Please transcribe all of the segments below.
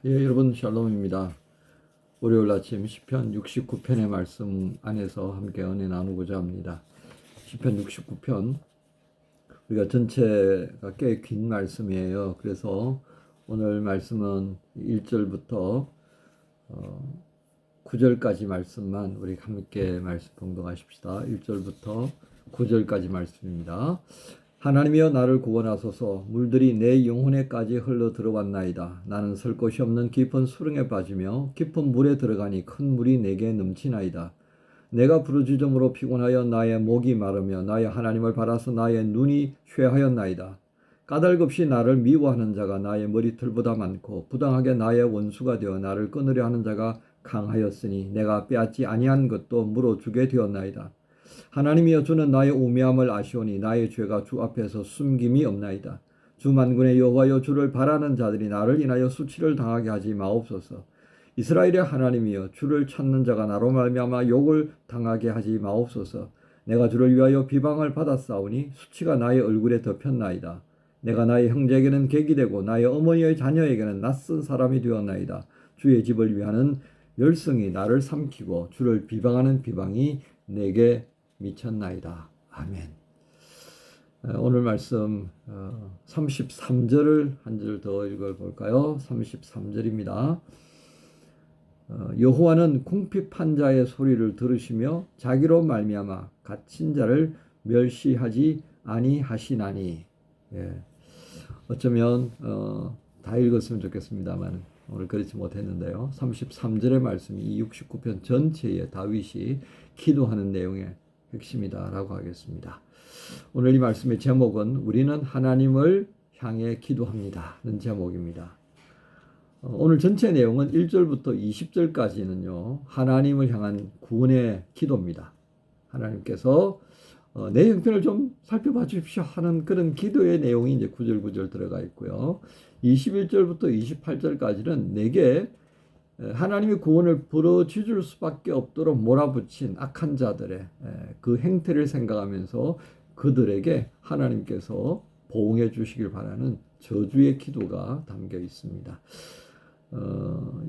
예, 여러분 샬롬입니다. 월요일 아침 시편 69편의 말씀 안에서 함께 은혜 나누고자 합니다. 시편 69편 우리가 전체가 꽤 긴 말씀이에요. 그래서 오늘 말씀은 1절부터 9절까지 말씀만 우리 함께 말씀 봉독하십시다. 1절부터 9절까지 말씀입니다. 하나님이여 나를 구원하소서. 물들이 내 영혼에까지 흘러 들어왔나이다. 나는 설 곳이 없는 깊은 수렁에 빠지며 깊은 물에 들어가니 큰 물이 내게 넘치나이다. 내가 부르짖음으로 피곤하여 나의 목이 마르며 나의 하나님을 바라서 나의 눈이 쇠하였나이다. 까닭없이 나를 미워하는 자가 나의 머리털보다 많고 부당하게 나의 원수가 되어 나를 끊으려 하는 자가 강하였으니 내가 빼앗지 아니한 것도 물어주게 되었나이다. 하나님이여 주는 나의 우매함을 아시오니 나의 죄가 주 앞에서 숨김이 없나이다. 주 만군의 여호와여 주를 바라는 자들이 나를 인하여 수치를 당하게 하지 마옵소서. 이스라엘의 하나님이여 주를 찾는 자가 나로 말미암아 욕을 당하게 하지 마옵소서. 내가 주를 위하여 비방을 받았사오니 수치가 나의 얼굴에 덮였나이다. 내가 나의 형제에게는 객이 되고 나의 어머니의 자녀에게는 낯선 사람이 되었나이다. 주의 집을 위하는 열성이 나를 삼키고 주를 비방하는 비방이 내게 미쳤나이다. 아멘. 오늘 말씀 33절을 한 절 더 읽어볼까요? 33절입니다. 여호와는 궁핍한 자의 소리를 들으시며 자기로 말미암아 갇힌 자를 멸시하지 아니하시나니. 예. 어쩌면 다 읽었으면 좋겠습니다만 오늘 그렇지 못했는데요. 33절의 말씀이 이 69편 전체에 다윗이 기도하는 내용의 핵심이다라고 하겠습니다. 오늘 이 말씀의 제목은 우리는 하나님을 향해 기도합니다는 제목입니다. 오늘 전체 내용은 1절부터 20절까지는요. 하나님을 향한 구원의 기도입니다. 하나님께서 내 형편을 좀 살펴봐 주십시오 하는 그런 기도의 내용이 이제 9절 9절 들어가 있고요. 21절부터 28절까지는 내게 하나님의 구원을 부러지줄 수밖에 없도록 몰아붙인 악한 자들의 그 행태를 생각하면서 그들에게 하나님께서 보응해 주시길 바라는 저주의 기도가 담겨 있습니다.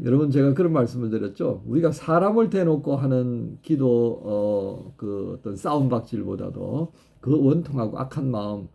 여러분 제가 그런 말씀을 드렸죠. 우리가 사람을 대놓고 하는 기도 그 어떤 싸움박질보다도 그 원통하고 악한 마음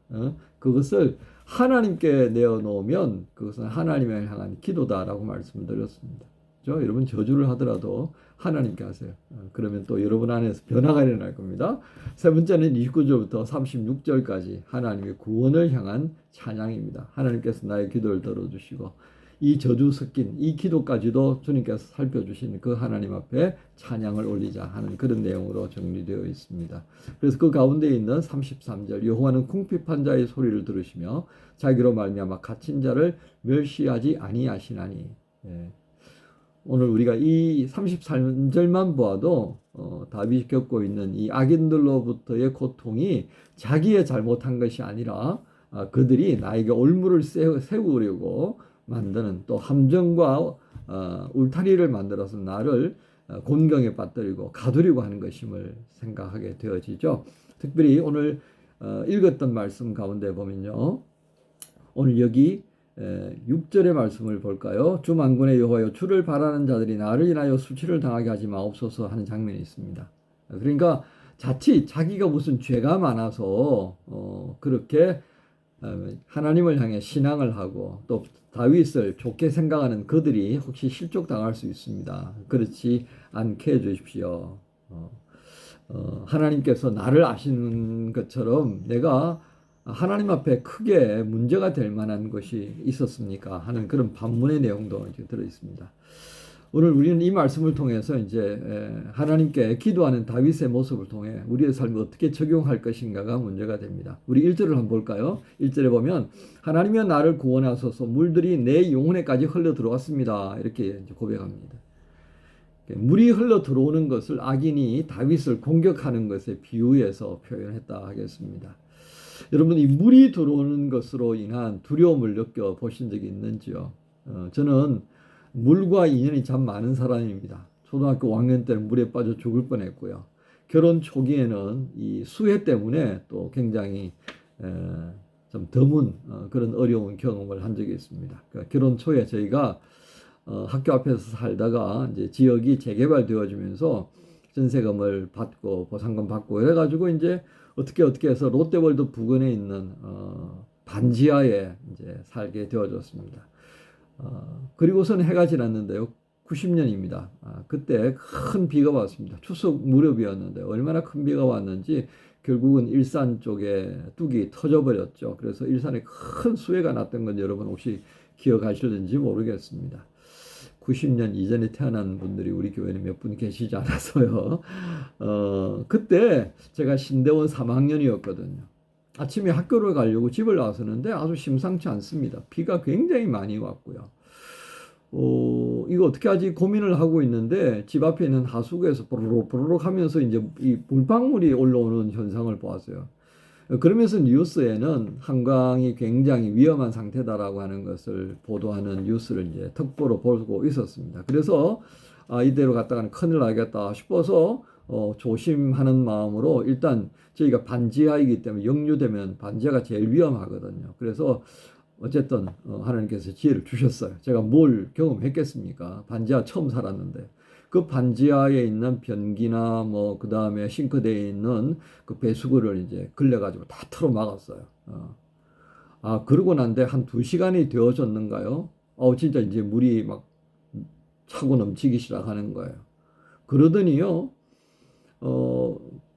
그것을 하나님께 내어놓으면 그것은 하나님을 향한 기도다라고 말씀을 드렸습니다. 여러분 저주를 하더라도 하나님께 하세요. 그러면 또 여러분 안에서 변화가 일어날 겁니다. 세 번째는 29절부터 36절까지 하나님의 구원을 향한 찬양입니다. 하나님께서 나의 기도를 들어주시고 이 저주 섞인 이 기도까지도 주님께서 살펴주신 그 하나님 앞에 찬양을 올리자 하는 그런 내용으로 정리되어 있습니다. 그래서 그 가운데 있는 33절 여호와는 궁핍한 자의 소리를 들으시며 자기로 말미암아 갇힌 자를 멸시하지 아니하시나니. 예. 오늘 우리가 이 33절만 보아도 다윗이 겪고 있는 이 악인들로부터의 고통이 자기의 잘못한 것이 아니라 그들이 나에게 올무를 세우려고 만드는 또 함정과 울타리를 만들어서 나를 곤경에 빠뜨리고 가두려고 하는 것임을 생각하게 되어지죠. 특별히 오늘 읽었던 말씀 가운데 보면요. 오늘 여기 6절의 말씀을 볼까요? 주 만군의 여호와여 주를 바라는 자들이 나를 인하여 수치를 당하게 하지 마옵소서 하는 장면이 있습니다. 그러니까 자칫 자기가 무슨 죄가 많아서 그렇게 하나님을 향해 신앙을 하고 또 다윗을 좋게 생각하는 그들이 혹시 실족당할 수 있습니다. 그렇지 않게 해주십시오. 하나님께서 나를 아시는 것처럼 내가 하나님 앞에 크게 문제가 될 만한 것이 있었습니까? 하는 그런 반문의 내용도 이제 들어 있습니다. 오늘 우리는 이 말씀을 통해서 이제 하나님께 기도하는 다윗의 모습을 통해 우리의 삶을 어떻게 적용할 것인가가 문제가 됩니다. 우리 1절을 한번 볼까요? 1절에 보면 하나님이여 나를 구원하소서 물들이 내 영혼에까지 흘러 들어왔습니다. 이렇게 고백합니다. 물이 흘러 들어오는 것을 악인이 다윗을 공격하는 것에 비유해서 표현했다 하겠습니다. 여러분 이 물이 들어오는 것으로 인한 두려움을 느껴보신 적이 있는지요? 저는 물과 인연이 참 많은 사람입니다. 초등학교 5학년 때는 물에 빠져 죽을 뻔했고요. 결혼 초기에는 이 수해 때문에 또 굉장히 좀 드문 그런 어려운 경험을 한 적이 있습니다. 그러니까 결혼 초에 저희가 학교 앞에서 살다가 이제 지역이 재개발되어지면서 전세금을 받고 보상금 받고 이래가지고 이제 어떻게 해서 롯데월드 부근에 있는 반지하에 이제 살게 되어졌습니다. 그리고선 해가 지났는데요. 90년입니다. 그때 큰 비가 왔습니다. 추석 무렵이었는데 얼마나 큰 비가 왔는지 결국은 일산 쪽에 뚝이 터져버렸죠. 그래서 일산에 큰 수해가 났던 건 여러분 혹시 기억하실는지 모르겠습니다. 90년 이전에 태어난 분들이 우리 교회는 몇 분 계시지 않아서요. 그때 제가 신대원 3학년이었거든요. 아침에 학교를 가려고 집을 나서는데 아주 심상치 않습니다. 비가 굉장히 많이 왔고요. 이거 어떻게 하지 고민을 하고 있는데 집 앞에 있는 하수구에서 보르륵 하면서 이제 이 물방울이 올라오는 현상을 보았어요. 그러면서 뉴스에는 한강이 굉장히 위험한 상태다라고 하는 것을 보도하는 뉴스를 이제 특보로 보고 있었습니다. 그래서 이대로 갔다가는 큰일 나겠다 싶어서 조심하는 마음으로 일단 저희가 반지하이기 때문에 역류되면 반지하가 제일 위험하거든요. 그래서 어쨌든 하나님께서 지혜를 주셨어요. 제가 뭘 경험했겠습니까? 반지하 처음 살았는데 그 반지하에 있는 변기나 뭐 그 다음에 싱크대에 있는 그 배수구를 이제 걸려가지고 다 틀어 막았어요. 그러고 난데 한 2시간이 되어졌는가요? 진짜 이제 물이 막 차고 넘치기 시작하는 거예요. 그러더니요,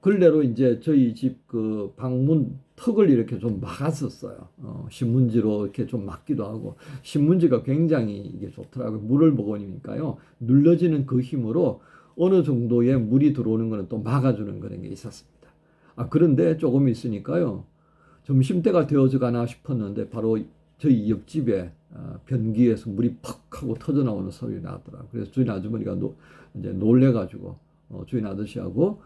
근래로 이제 저희 집 그 방문 턱을 이렇게 좀 막았었어요. 신문지로 이렇게 좀 막기도 하고, 신문지가 굉장히 이게 좋더라고요. 물을 먹으니까요, 눌러지는 그 힘으로 어느 정도의 물이 들어오는 거는 또 막아주는 그런 게 있었습니다. 그런데 조금 있으니까요, 점심때가 되어져 가나 싶었는데, 바로 저희 옆집에 변기에서 물이 퍽 하고 터져 나오는 소리가 나더라고요. 그래서 주인 아주머니가 이제 놀래가지고, 주인 아저씨하고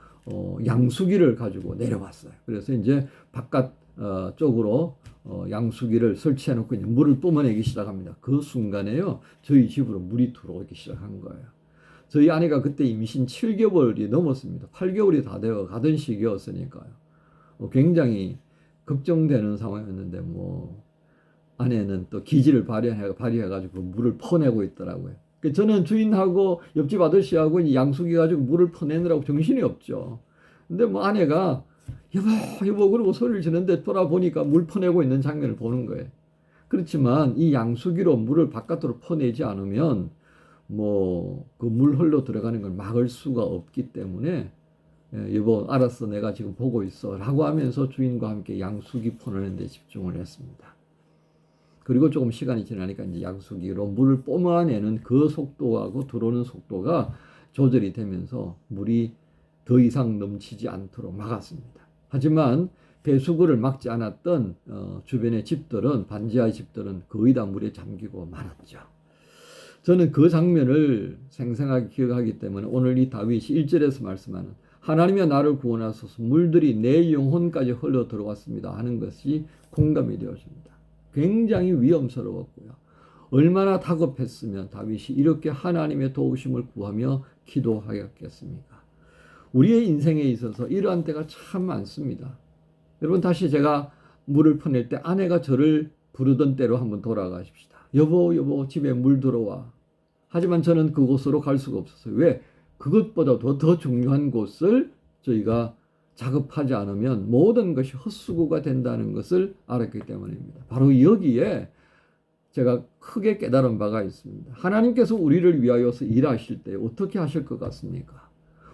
양수기를 가지고 내려왔어요. 그래서 이제 바깥 쪽으로 양수기를 설치해 놓고 이제 물을 뿜어내기 시작합니다. 그 순간에요, 저희 집으로 물이 들어오기 시작한 거예요. 저희 아내가 그때 임신 7개월이 넘었습니다. 8개월이 다 되어 가던 시기였으니까요. 굉장히 걱정되는 상황이었는데 뭐 아내는 또 기지를 발휘해가지고 물을 퍼내고 있더라고요. 저는 주인하고 옆집 아저씨하고 양수기 가지고 물을 퍼내느라고 정신이 없죠. 근데 뭐 아내가 여보 그러고 소리를 지는데 돌아보니까 물 퍼내고 있는 장면을 보는 거예요. 그렇지만 이 양수기로 물을 바깥으로 퍼내지 않으면 뭐 그 물 흘러 들어가는 걸 막을 수가 없기 때문에 여보 알았어 내가 지금 보고 있어 라고 하면서 주인과 함께 양수기 퍼내는 데 집중을 했습니다. 그리고 조금 시간이 지나니까 이제 양수기로 물을 뿜어내는 그 속도하고 들어오는 속도가 조절이 되면서 물이 더 이상 넘치지 않도록 막았습니다. 하지만 배수구를 막지 않았던 주변의 집들은 반지하의 집들은 거의 다 물에 잠기고 말았죠. 저는 그 장면을 생생하게 기억하기 때문에 오늘 이 다윗이 1절에서 말씀하는 하나님이 나를 구원하소서 물들이 내 영혼까지 흘러 들어왔습니다 하는 것이 공감이 되어집니다. 굉장히 위험스러웠고요. 얼마나 다급했으면 다윗이 이렇게 하나님의 도우심을 구하며 기도하였겠습니까? 우리의 인생에 있어서 이러한 때가 참 많습니다. 여러분 다시 제가 물을 퍼낼 때 아내가 저를 부르던 때로 한번 돌아가십시다. 여보 집에 물 들어와. 하지만 저는 그곳으로 갈 수가 없었어요. 왜? 그것보다도 더 중요한 곳을 저희가 작업하지 않으면 모든 것이 헛수고가 된다는 것을 알았기 때문입니다. 바로 여기에 제가 크게 깨달은 바가 있습니다. 하나님께서 우리를 위하여서 일하실 때 어떻게 하실 것 같습니까?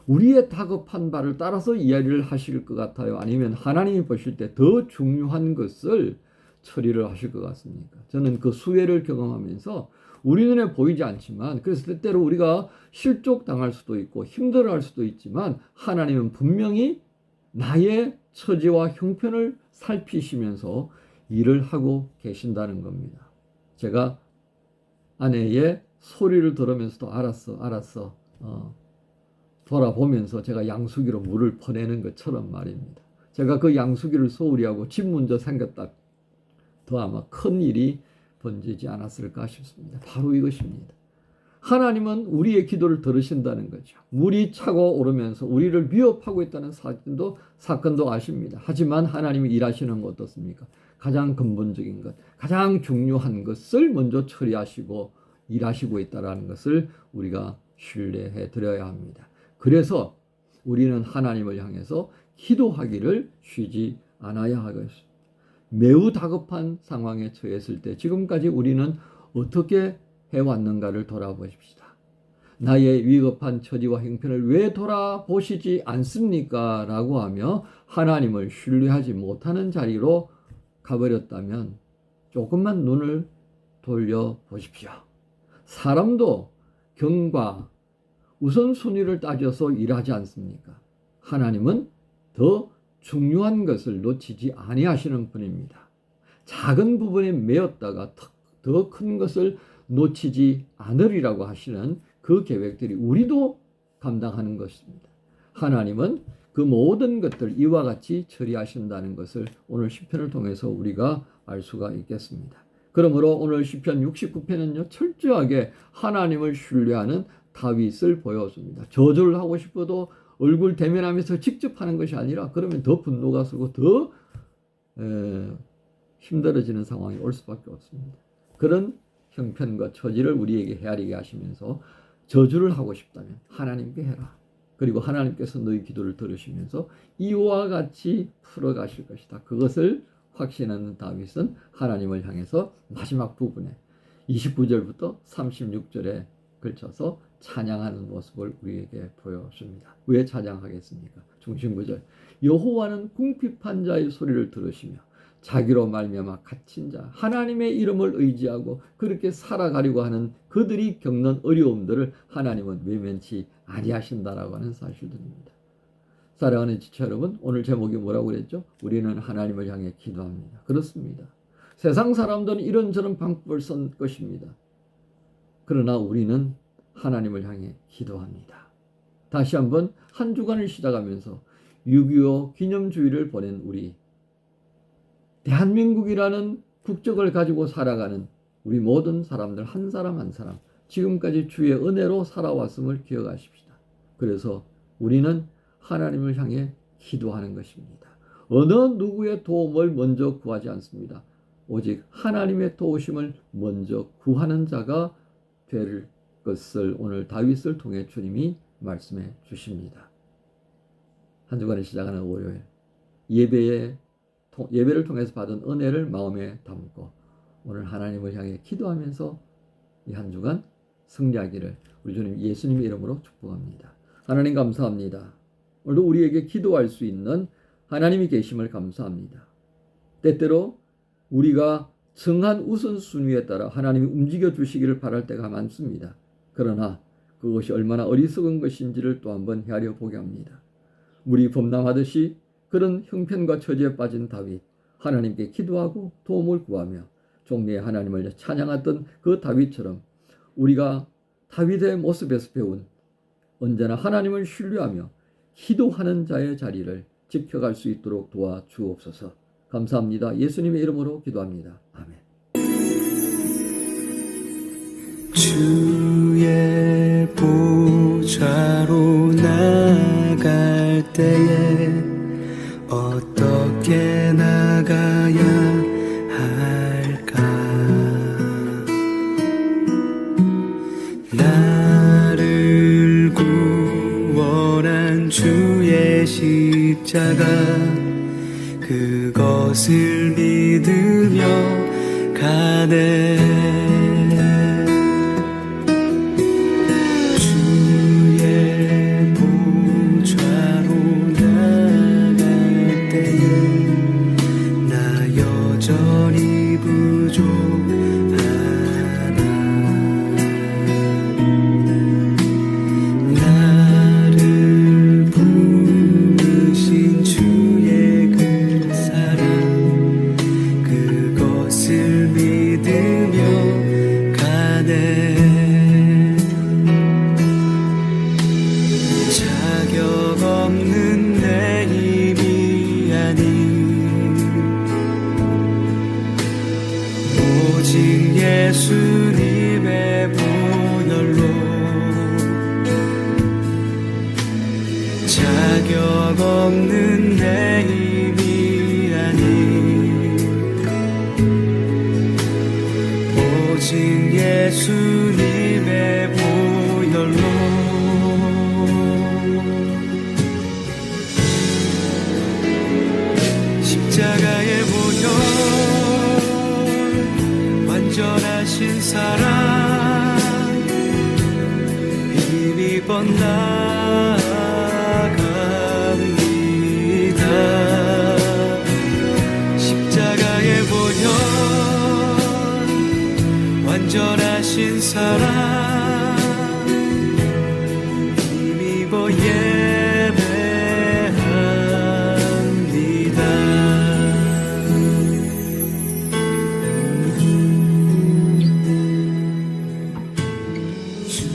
우리의 다급한 바를 따라서 이야기를 하실 것 같아요? 아니면 하나님이 보실 때 더 중요한 것을 처리를 하실 것 같습니까? 저는 그 수혜를 경험하면서 우리 눈에 보이지 않지만 그래서 때때로 우리가 실족당할 수도 있고 힘들어할 수도 있지만 하나님은 분명히 나의 처지와 형편을 살피시면서 일을 하고 계신다는 겁니다. 제가 아내의 소리를 들으면서도 알았어 돌아보면서 제가 양수기로 물을 퍼내는 것처럼 말입니다. 제가 그 양수기를 소홀히 하고 집 문제 생겼다 더 아마 큰 일이 번지지 않았을까 싶습니다. 바로 이것입니다. 하나님은 우리의 기도를 들으신다는 거죠. 물이 차고 오르면서 우리를 위협하고 있다는 사건도 아십니다. 하지만 하나님이 일하시는 것 어떻습니까? 가장 근본적인 것, 가장 중요한 것을 먼저 처리하시고 일하시고 있다는 것을 우리가 신뢰해 드려야 합니다. 그래서 우리는 하나님을 향해서 기도하기를 쉬지 않아야 하겠습니다. 매우 다급한 상황에 처했을 때 지금까지 우리는 어떻게 해왔는가를 돌아보십시다. 나의 위급한 처지와 형편을 왜 돌아보시지 않습니까? 라고 하며 하나님을 신뢰하지 못하는 자리로 가버렸다면 조금만 눈을 돌려보십시오. 사람도 경과, 우선순위를 따져서 일하지 않습니까? 하나님은 더 중요한 것을 놓치지 아니하시는 분입니다. 작은 부분에 매였다가 더 큰 것을 놓치지 않으리라고 하시는 그 계획들이 우리도 감당하는 것입니다. 하나님은 그 모든 것들 이와 같이 처리하신다는 것을 오늘 시편을 통해서 우리가 알 수가 있겠습니다. 그러므로 오늘 시편 69편은요, 철저하게 하나님을 신뢰하는 다윗을 보여줍니다. 저주를 하고 싶어도 얼굴 대면하면서 직접 하는 것이 아니라 그러면 더 분노가 서고 더 힘들어지는 상황이 올 수밖에 없습니다. 그런 형편과 처지를 우리에게 헤아리게 하시면서 저주를 하고 싶다면 하나님께 해라. 그리고 하나님께서 너희 기도를 들으시면서 이와 같이 풀어가실 것이다. 그것을 확신하는 다윗은 하나님을 향해서 마지막 부분에 29절부터 36절에 걸쳐서 찬양하는 모습을 우리에게 보여줍니다. 왜 찬양하겠습니까? 중심구절, 여호와는 궁핍한 자의 소리를 들으시며 자기로 말미암아 갇힌 자, 하나님의 이름을 의지하고 그렇게 살아가려고 하는 그들이 겪는 어려움들을 하나님은 외면치 아니하신다라고 하는 사실들입니다. 사랑하는 지체 여러분, 오늘 제목이 뭐라고 그랬죠? 우리는 하나님을 향해 기도합니다. 그렇습니다. 세상 사람들은 이런저런 방법을 쓴 것입니다. 그러나 우리는 하나님을 향해 기도합니다. 다시 한번 한 주간을 시작하면서 6.25 기념주의를 보낸 우리, 대한민국이라는 국적을 가지고 살아가는 우리 모든 사람들 한 사람 한 사람 지금까지 주의 은혜로 살아왔음을 기억하십시다. 그래서 우리는 하나님을 향해 기도하는 것입니다. 어느 누구의 도움을 먼저 구하지 않습니다. 오직 하나님의 도우심을 먼저 구하는 자가 될 것을 오늘 다윗을 통해 주님이 말씀해 주십니다. 한 주간에 시작하는 월요일, 예배를 통해서 받은 은혜를 마음에 담고 오늘 하나님을 향해 기도하면서 이 한 주간 승리하기를 우리 주님 예수님의 이름으로 축복합니다. 하나님 감사합니다. 오늘도 우리에게 기도할 수 있는 하나님이 계심을 감사합니다. 때때로 우리가 정한 우선순위에 따라 하나님이 움직여 주시기를 바랄 때가 많습니다. 그러나 그것이 얼마나 어리석은 것인지를 또 한번 헤아려 보게 합니다. 물이 범람하듯이 그런 형편과 처지에 빠진 다윗, 하나님께 기도하고 도움을 구하며 종래에 하나님을 찬양했던 그 다윗처럼 우리가 다윗의 모습에서 배운 언제나 하나님을 신뢰하며 기도하는 자의 자리를 지켜갈 수 있도록 도와주옵소서. 감사합니다. 예수님의 이름으로 기도합니다. 아멘. 주의 보좌로 나갈 때에 어떻게 나가야 할까? 나를 구원한 주의 십자가 그것을 믿으며 가네. 주의 보좌로 나갈 때에 나 여전히 부족하다. 나를 부르신 주의 그 사랑 그것을 믿으며 가네. 자격 없는 내 힘이 아닌 오직 예수님의 분열로 자격 없는 내 힘이 아닌 오직 예수님 하신 사랑 힘이 뻗나